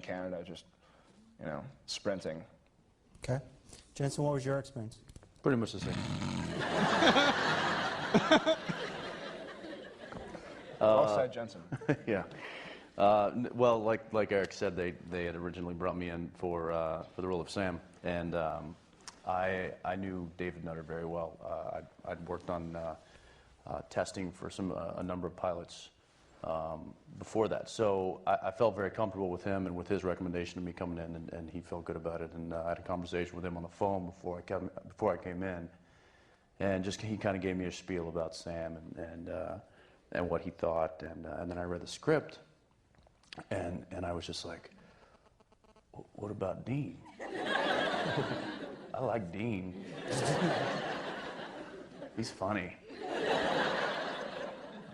Canada, just, you know, sprinting. Okay. Jensen, what was your experience? Pretty much the same. Well said, Jensen. Yeah. Well, like Eric said, they had originally brought me in for the role of Sam, and I knew David Nutter very well. I'd worked on testing for a number of pilots before that, so I felt very comfortable with him and with his recommendation of me coming in, and he felt good about it. And I had a conversation with him on the phone before I came in, and he kind of gave me a spiel about Sam and what he thought, and then I read the script, and I was just like, what about Dean? I like Dean. He's funny.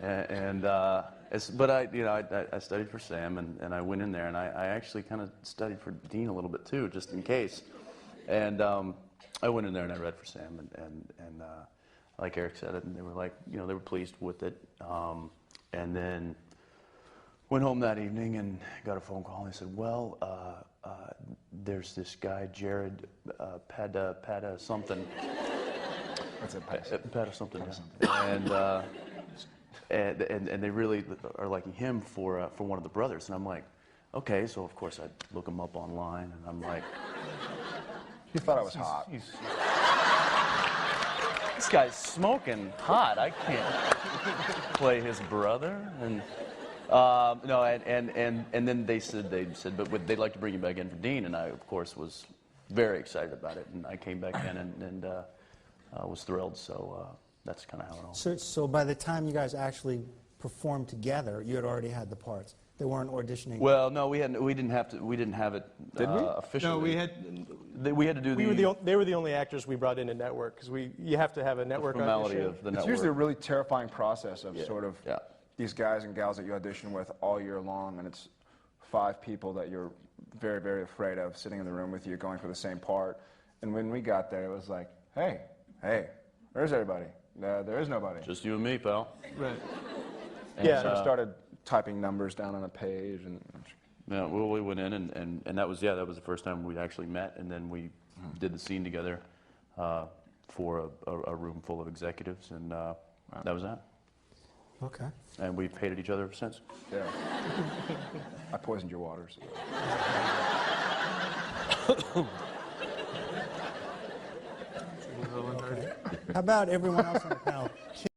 But I studied for Sam, and I went in there, and I actually kind of studied for Dean a little bit too, just in case. And I went in there and I read for Sam, and like Eric said, and they were like, they were pleased with it. And then went home that evening and got a phone call, and they said, well, there's this guy, Jared Pada something. What's it? Pada something. Yeah. And they really are liking him for one of the brothers. And I'm like, okay, so of course I'd look him up online, and I'm like, You thought I was hot. This guy's smoking hot. I can't play his brother. And no, and then they said, but they'd like to bring you back in for Dean, and I, of course, was very excited about it. And I came back in and was thrilled. So that's kind of how it all. So by the time you guys actually performed together, you had already had the parts. They weren't auditioning. Well, no, we didn't have it. Did we? Officially. No, we had to do they were the only actors we brought in network, because you have to have a network formality audition. of the It's network. usually a really terrifying process of sort of Yeah. these guys and gals that you audition with all year long, and it's 5 people that you're very, very afraid of sitting in the room with you going for the same part. And when we got there, it was like, hey, where's everybody? There is nobody. Just you and me, pal. Right. And Yeah. so we started typing numbers down on a page, and Yeah, well, we went in, and that was the first time we actually met, and then we did the scene together for a room full of executives, and that was that. Okay. And we've hated each other ever since. yeah. I poisoned your waters. How about everyone else on the panel?